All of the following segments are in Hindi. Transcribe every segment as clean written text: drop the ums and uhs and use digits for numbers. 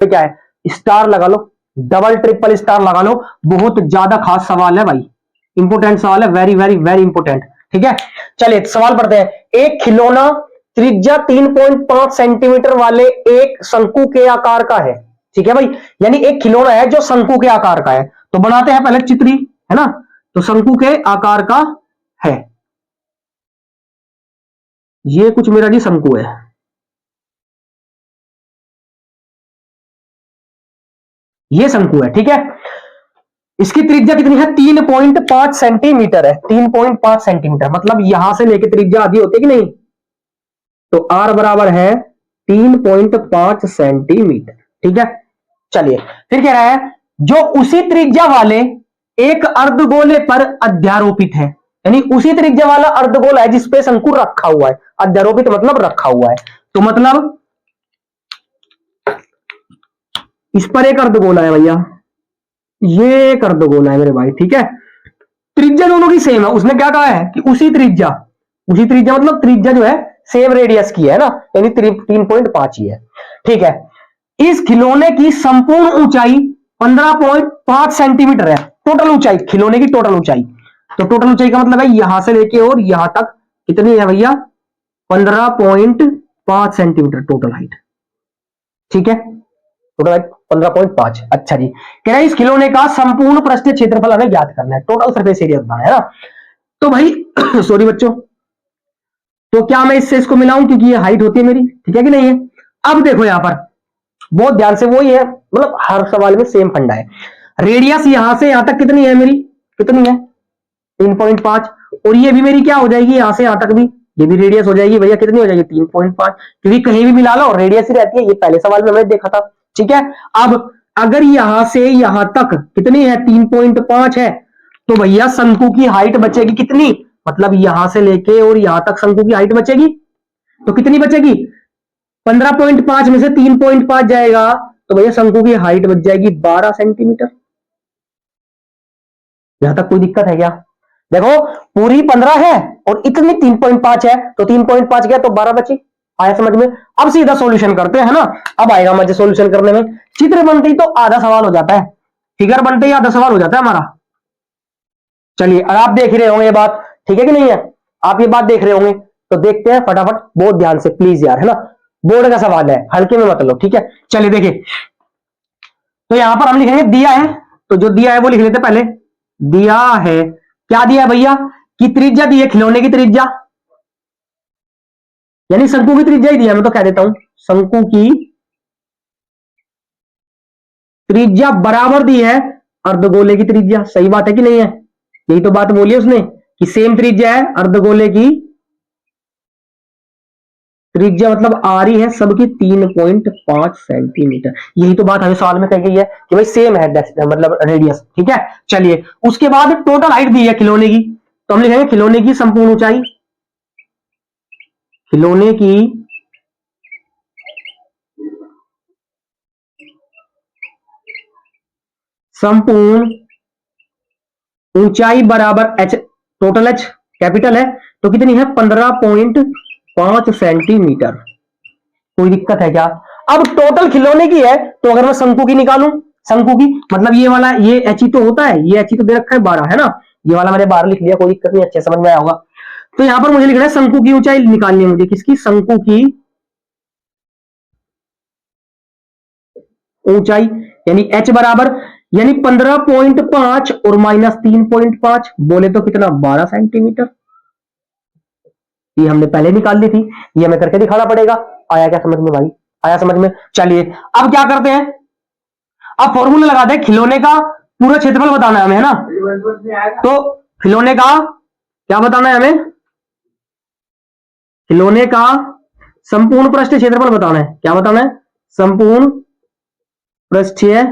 तो क्या है, स्टार लगा लो, डबल ट्रिपल स्टार लगा लो। बहुत ज्यादा खास सवाल है भाई, इंपोर्टेंट सवाल है, वेरी वेरी वेरी इंपोर्टेंट। ठीक है, चलिए सवाल पढ़ते हैं। एक खिलौना त्रिज्या 3.5 सेंटीमीटर वाले एक शंकु के आकार का है। ठीक है भाई, यानी एक खिलौना है जो शंकु के आकार का है। तो बनाते हैं पहले चित्री, है ना। तो शंकु के आकार का है, ये कुछ मेरा जी शंकु है, ये शंकु है। ठीक है, इसकी त्रिज्या कितनी है, 3.5 सेंटीमीटर है। 3.5 सेंटीमीटर मतलब यहां से लेके त्रिज्या आधी होती है कि नहीं, तो आर बराबर है 3.5 सेंटीमीटर। ठीक है, चलिए फिर कह रहा है जो उसी त्रिज्या वाले एक अर्धगोले पर अध्यारोपित है, यानी उसी त्रिज्या वाला अर्धगोल है जिसपे शंकु रखा हुआ है। अध्यारोपित मतलब रखा हुआ है, तो मतलब इस पर एक अर्धगोला है भैया, ये एक अर्धगोला है मेरे भाई। ठीक है, त्रिज्या दोनों की सेम है। उसने क्या कहा है कि उसी त्रिज्या, उसी त्रिज्या मतलब त्रिज्या जो है सेम रेडियस की है ना, यानी 3.5 ही है। ठीक है, इस खिलौने की संपूर्ण ऊंचाई 15.5 सेंटीमीटर है। टोटल ऊंचाई, खिलौने की टोटल ऊंचाई, तो टोटल ऊंचाई का मतलब है यहां से लेके और यहां तक कितनी है भैया, 15.5 सेंटीमीटर टोटल हाइट। ठीक है, टोटल हाइट 15.5। अच्छा जी, कह रहा है इस खिलौने का संपूर्ण पृष्ठीय क्षेत्रफल हमें ज्ञात करना है, टोटल सरफेस एरिया बताना है ना। तो भाई सॉरी बच्चों, तो क्या मैं इससे इसको मिलाऊं, क्योंकि ये हाइट होती है मेरी, ठीक है कि नहीं है। अब देखो यहां पर बहुत ध्यान से, वही है मतलब हर सवाल में सेम फंडा है। रेडियस यहां से यहां तक कितनी है मेरी, कितनी है 3.5, और ये भी मेरी क्या हो जाएगी, यहां से यहां तक भी ये भी रेडियस हो जाएगी भैया, कितनी हो जाएगी 3.5, क्योंकि कहीं भी मिला लो रेडियस ही रहती है, ये पहले सवाल में हमने देखा था। ठीक है, अब अगर यहां से यहां तक कितनी है 3.5 है, तो भैया शंकु की हाइट बचेगी कितनी, मतलब यहां से लेके और यहां तक शंकु की हाइट बचेगी, तो कितनी बचेगी, 15.5 में से 3.5 जाएगा, तो भैया शंकु की हाइट बच जाएगी 12 सेंटीमीटर। यहां तक कोई दिक्कत है क्या, देखो पूरी 15 है और इतनी 3.5 है, तो 3.5 गया तो 12 बची। आया समझ में। अब सीधा सॉल्यूशन करते हैं, है ना। अब आएगा मजे सॉल्यूशन करने में। चित्र बनते ही तो आधा सवाल हो जाता है, फिगर बनते ही आधा सवाल हो जाता है हमारा। चलिए, और आप देख रहे होंगे ये बात, ठीक है कि नहीं है, आप ये बात देख रहे होंगे, तो देखते हैं फटाफट, बहुत ध्यान से प्लीज यार, है ना। बोर्ड का सवाल है, हल्के में मत लो, ठीक है। चलिए देखिए, तो यहां पर हम लिखेंगे दिया है, तो जो दिया है वो लिख लेते पहले। दिया है, क्या दिया है भैया, कि त्रिज्या दी है खिलौने की त्रिज्या, यानी शंकु की त्रिज्या ही दिया, मैं तो कह देता हूं शंकु की त्रिज्या बराबर दी है अर्धगोले की त्रिज्या। सही बात है कि नहीं है, यही तो बात बोली है उसने कि सेम त्रिज्या है अर्धगोले की त्रिज्या, मतलब आ रही है सबकी 3.5 सेंटीमीटर। यही तो बात हमें सवाल में कही गई है कि भाई सेम है मतलब रेडियस। ठीक है, चलिए उसके बाद टोटल हाइट दी है खिलौने की, तो हम लिखेंगे खिलौने की संपूर्ण ऊंचाई, खिलौने की संपूर्ण ऊंचाई बराबर एच, टोटल एच कैपिटल है, तो कितनी है 15.5 सेंटीमीटर। कोई दिक्कत है क्या। अब टोटल खिलौने की है, तो अगर मैं शंकु की निकालूं, शंकु की मतलब ये वाला, ये एच ही तो होता है, ये एच ही तो दे रखा है 12, है ना। ये वाला मैंने 12 लिख लिया, कोई दिक्कत नहीं, अच्छे समझ में आया होगा। तो यहां पर मुझे लिखना है शंकु की ऊंचाई निकालनी है मुझे, किसकी, शंकु की ऊंचाई, यानी एच बराबर, यानी 15.5 और माइनस 3.5 बोले तो कितना 12 सेंटीमीटर। ये हमने पहले निकाल ली थी, ये हमें करके दिखाना पड़ेगा। आया क्या समझ में भाई, आया समझ में। चलिए अब क्या करते हैं, अब फॉर्मूला लगा दे, खिलौने का पूरा क्षेत्रफल बताना है हमें, है ना। तो खिलौने का क्या बताना है हमें, खिलौने का संपूर्ण पृष्ठीय क्षेत्रफल बताना है। क्या बताना है, संपूर्ण पृष्ठीय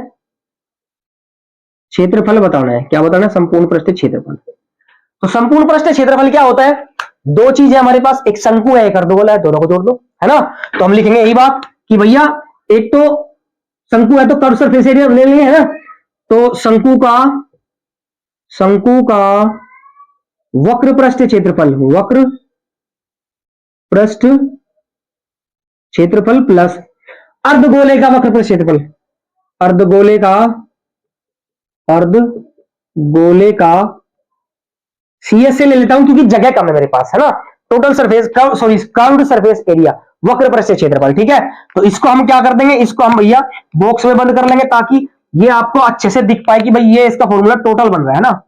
क्षेत्रफल बताना है। क्या बताना है, संपूर्ण पृष्ठीय क्षेत्रफल। तो संपूर्ण पृष्ठीय क्षेत्रफल क्या होता है, दो चीजें हमारे पास, एक शंकु है एक अर्धगोला है, दोनों को जोड़ दो, है ना। तो हम लिखेंगे यही बात कि भैया एक तो शंकु है तो कर्व सरफेस एरिया ले लेंगे, है ना। तो शंकु का वक्र पृष्ठ क्षेत्रफल, वक्र पृष्ठ क्षेत्रफल प्लस अर्धगोले का वक्र पृष्ठ क्षेत्रफल, अर्धगोले का अर्धगोले का CS से ले लेता हूं क्योंकि जगह कम है मेरे पास, है ना। Total surface sorry curved surface area, वक्र पृष्ठ क्षेत्रफल, ठीक है। तो इसको हम क्या कर देंगे, इसको हम भैया बॉक्स में बंद कर लेंगे ताकि ये आपको अच्छे से दिख पाए कि भाई ये इसका फॉर्मूला टोटल बन रहा है ना।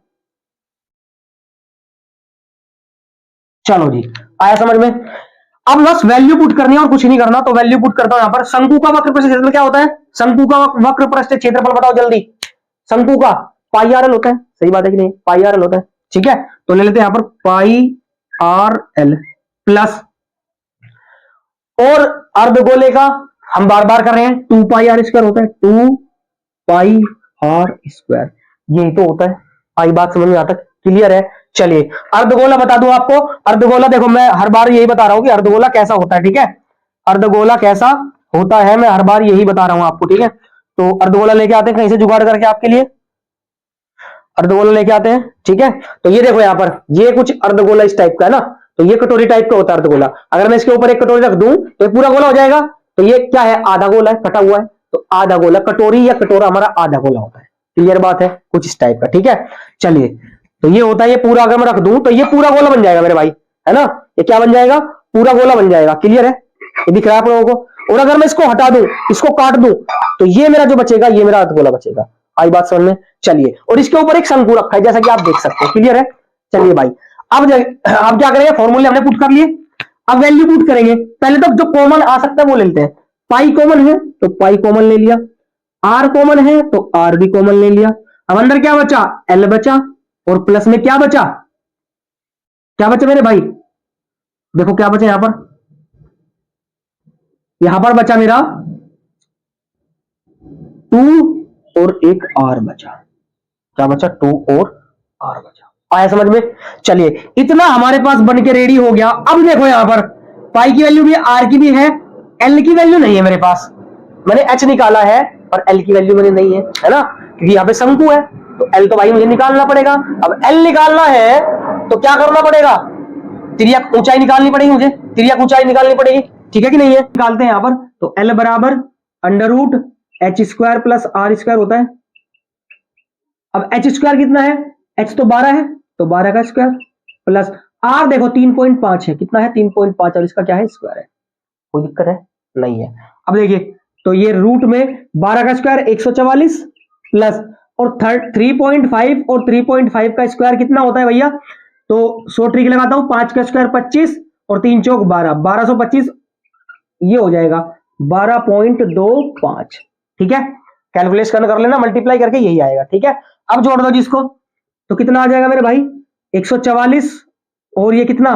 चलो जी, आया समझ में। अब बस वैल्यू पुट करनी है और कुछ नहीं करना, तो वैल्यू पुट करता हूं यहां पर। शंकु का वक्र पृष्ठ क्षेत्रफल क्या होता है, शंकु का वक्र पृष्ठ क्षेत्रफल बताओ जल्दी। शंकु का पाई आर एल होता है, सही बात है कि नहीं, पाई आर एल होता है, ठीक है। तो ले लेते हैं यहां पर पाई आर एल प्लस, और अर्धगोले का हम बार बार कर रहे हैं, 2 पाई आर स्क्वायर होता है, 2 पाई आर स्क्वायर, यही तो होता है। आई बात समझ में आता, क्लियर है। चलिए अर्धगोला बता दूं आपको। अर्धगोला देखो मैं हर बार यही बता रहा हूं कि अर्धगोला कैसा होता है, ठीक है। अर्धगोला कैसा होता है मैं हर बार यही बता रहा हूं आपको, ठीक है। तो अर्धगोला लेके आते हैं कहीं से जुगाड़ करके आपके लिए, अर्धगोला लेके आते हैं, ठीक है। तो ये देखो यहां पर ये कुछ अर्धगोला इस टाइप का है ना, तो ये कटोरी टाइप का होता है अर्धगोला। अगर मैं इसके ऊपर एक कटोरी रख दूं तो ये पूरा गोला हो जाएगा। तो ये क्या है, आधा गोला है, कटा हुआ है, तो आधा गोला, कटोरी या कटोरा हमारा आधा गोला होता है। क्लियर बात है, कुछ इस टाइप का, ठीक है। चलिए तो ये होता है, ये पूरा अगर मैं रख दूं तो ये पूरा गोला बन जाएगा मेरे भाई, है ना। ये क्या बन जाएगा, पूरा गोला बन जाएगा। क्लियर है, ये दिख रहा है आप लोगों को। और अगर मैं इसको हटा दूं, इसको काट दूं, तो ये मेरा जो बचेगा ये मेरा अर्धगोला बचेगा। आई बात समझ में। चलिए, और इसके ऊपर एक शंकु रखा है जैसा कि आप देख सकते हैं। क्लियर है। चलिए भाई, अब क्या करेंगे, फॉर्मूले हमने पुट कर लिए, अब वैल्यू पुट करेंगे। पहले तो जो कॉमन आ सकता है वो ले लेते हैं। पाई कॉमन है तो पाई कॉमन ले लिया, आर कॉमन है तो आर भी कॉमन ले लिया। अब अंदर क्या बचा, एल बचा, और प्लस में क्या बचा, क्या बचा मेरे भाई, देखो क्या बचा यहां पर बचा मेरा 2 और एक आर बचा। क्या बचा, 2 और आर बचा। आया समझ में। चलिए इतना हमारे पास बन के रेडी हो गया। अब देखो यहां पर पाई की वैल्यू भी आर की भी है, एल की वैल्यू नहीं है मेरे पास। मैंने एच निकाला है और एल की वैल्यू मेरी नहीं है ना, क्योंकि यहां पे शंकु है, तो एल तो भाई मुझे निकालना पड़ेगा। अब एल निकालना है तो क्या करना पड़ेगा, तिर्यक ऊंचाई निकालनी पड़ेगी मुझे, तिर्यक ऊंचाई निकालनी पड़ेगी, ठीक है कि नहीं है। निकालते हैं यहां पर, तो एल बराबर under root H square plus R square होता है। अब एच स्क्वायर कितना है, एच तो 12 है, तो 12 का स्क्वायर प्लस आर देखो 3.5 है, कितना है 3.5, और इसका क्या है स्क्वायर है। कोई दिक्कत है नहीं है। अब देखिए, तो ये रूट में 12 का स्क्वायर 144 प्लस और 3.5 और 3.5 का स्क्वायर कितना होता है भैया, तो 100 ट्रिक लगाता हूं, 5 का स्क्वायर 25 और 3 चौक 12, 1225, ये हो जाएगा 12.25, ठीक है। कैलकुलेशन कर लेना, मल्टीप्लाई करके यही आएगा, ठीक है। अब जोड़ दो जिसको, तो कितना आ जाएगा मेरे भाई 144 और ये कितना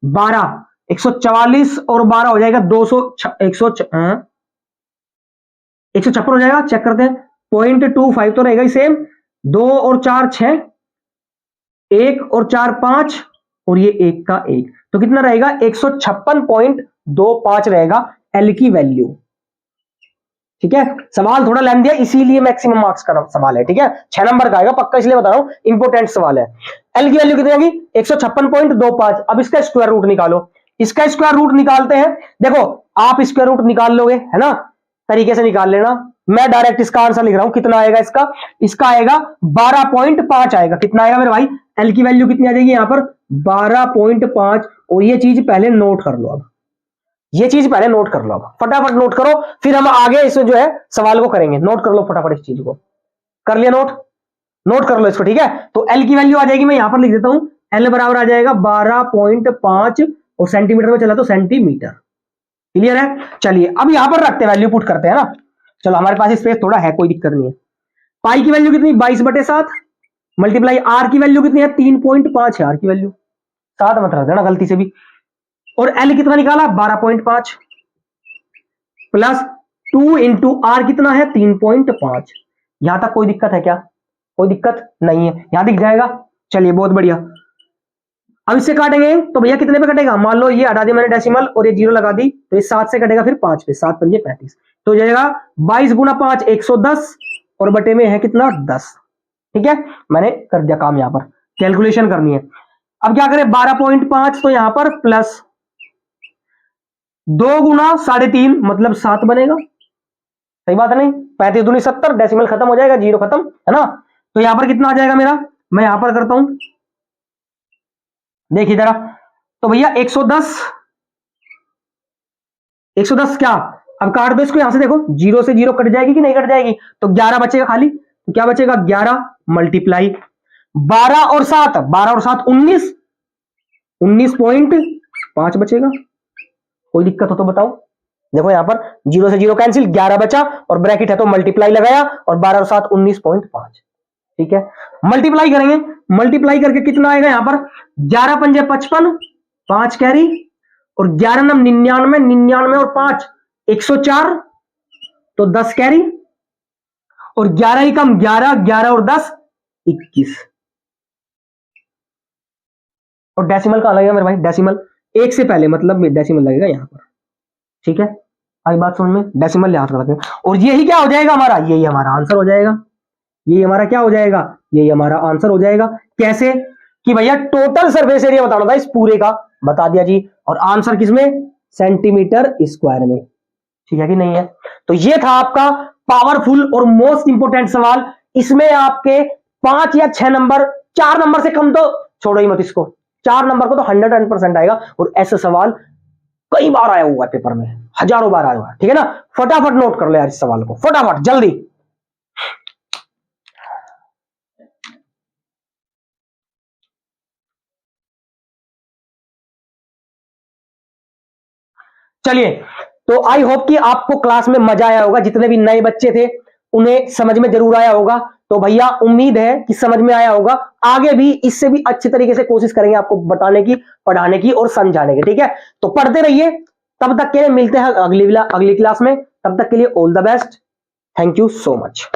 12, 144 और 12 हो जाएगा 200, 156 हो जाएगा। चेक करते हैं, 0.25 तो रहेगा ही सेम, 2 और 4 6, 1 और 4 5, और ये 1 का 1, तो कितना रहेगा 156.25 रहेगा एल की वैल्यू, ठीक है। सवाल थोड़ा लेंथ दिया इसीलिए मैक्सिमम मार्क्स का सवाल है, ठीक है। 6 नंबर का आएगा पक्का, इसलिए बता रहा हूं इंपोर्टेंट सवाल है। एल की वैल्यू कितनी आएगी 156.25। अब इसका स्क्वायर रूट निकालो, इसका स्क्वायर रूट निकालते हैं। देखो आप स्क्वायर रूट निकाल लोगे, है ना, तरीके से निकाल लेना। मैं डायरेक्ट इसका आंसर लिख रहा हूं, कितना आएगा इसका, इसका आएगा 12.5 आएगा। कितना आएगा मेरे भाई, एल की वैल्यू कितनी आ जाएगी यहां पर 12.5, और ये चीज पहले नोट कर लो। अब ये चीज पहले नोट कर लो, अब फटाफट नोट करो, फिर हम आगे इसमें जो है सवाल को करेंगे। नोट कर लो फटाफट इस चीज को, कर लिया नोट, नोट कर लो इसको, ठीक है। तो एल की वैल्यू आ जाएगी, मैं यहां पर लिख देता हूं, एल बराबर आ जाएगा 12.5 और सेंटीमीटर में चला तो सेंटीमीटर। क्लियर है। चलिए अब यहां पर रखते हैं, वैल्यू पुट करते हैं ना। चलो हमारे पास स्पेस थोड़ा है, कोई दिक्कत नहीं है। पाई की वैल्यू कितनी 22/7 मल्टीप्लाई आर की वैल्यू कितनी है 3.5 है, आर की वैल्यू 7 मत रख देना गलती से भी। और एल कितना निकाला 12.5 प्लस 2 इंटू आर कितना है 3.5। यहां तक कोई दिक्कत है क्या, कोई दिक्कत नहीं है, यहां दिख जाएगा। चलिए बहुत बढ़िया। अब इससे काटेंगे तो भैया कितने पे कटेगा, मान लो ये हटा दी मैंने डेसिमल और ये 0 लगा दी, तो ये 7 से कटेगा, फिर 5 पे, 7 पंजे 35, तो हो जाएगा 22 गुना 5 110 और बटे में है कितना 10, ठीक है। मैंने कर दिया काम, यहां पर कैलकुलेशन करनी है। अब क्या करें 12.5, तो यहां पर प्लस 2 गुना 3.5 मतलब 7 बनेगा, सही बात है नहीं? 35 दूनी 70, डेसिमल खत्म हो जाएगा, जीरो खत्म, है ना? तो यहां पर कितना आ जाएगा मेरा, मैं यहां पर करता हूं, देखिए जरा। तो भैया 110, 110 क्या, अब काट दो इसको, यहां से देखो, जीरो से जीरो कट जाएगी कि नहीं कट जाएगी, तो 11 बचेगा खाली। तो क्या बचेगा, 11 मल्टीप्लाई 12 और 7, 12 और 7 19, 19.5 बचेगा। कोई दिक्कत हो तो बताओ। देखो यहां पर जीरो से जीरो कैंसिल, 11 बचा और ब्रैकेट है तो मल्टीप्लाई लगाया, और 12 और 7 19.5। ठीक है, मल्टीप्लाई करेंगे, मल्टीप्लाई करके कितना आएगा यहां पर, 11 पंजे 55, 5 कैरी, और 11 नम 99, 99 और 5 104, तो 10 कैरी, और 11 ही कम 11, 11 और 10 21। और डेसिमल कहां लगेगा मेरे भाई, डेसिमल एक से पहले, मतलब डेसिमल लगेगा यहां पर। ठीक है, आई बात समझ में, डेसिमल यहां पर लगेगा, और यही क्या हो जाएगा हमारा, यही हमारा आंसर हो जाएगा। ये हमारा क्या हो जाएगा, ये हमारा आंसर हो जाएगा। कैसे कि भैया टोटल सरफेस एरिया बताना था इस पूरे का, बता दिया जी, और आंसर किसमें, सेंटीमीटर स्क्वायर में। ठीक है कि नहीं है? तो ये था आपका पावरफुल और मोस्ट इंपोर्टेंट सवाल। इसमें आपके 5 या 6 नंबर, 4 नंबर से कम तो छोड़ो ही मत इसको, 4 नंबर को तो 110% आएगा। और ऐसा सवाल कई बार आया हुआ है पेपर में, हजारों बार आया हुआ है। ठीक है ना, फटाफट नोट कर ले यार इस सवाल को, फटाफट जल्दी। चलिए, तो आई होप कि आपको क्लास में मजा आया होगा, जितने भी नए बच्चे थे उन्हें समझ में जरूर आया होगा। तो भैया उम्मीद है कि समझ में आया होगा, आगे भी इससे भी अच्छे तरीके से कोशिश करेंगे आपको बताने की, पढ़ाने की और समझाने की। ठीक है, तो पढ़ते रहिए, तब तक के लिए मिलते हैं अगली क्लास में, तब तक के लिए all the best, thank you so much.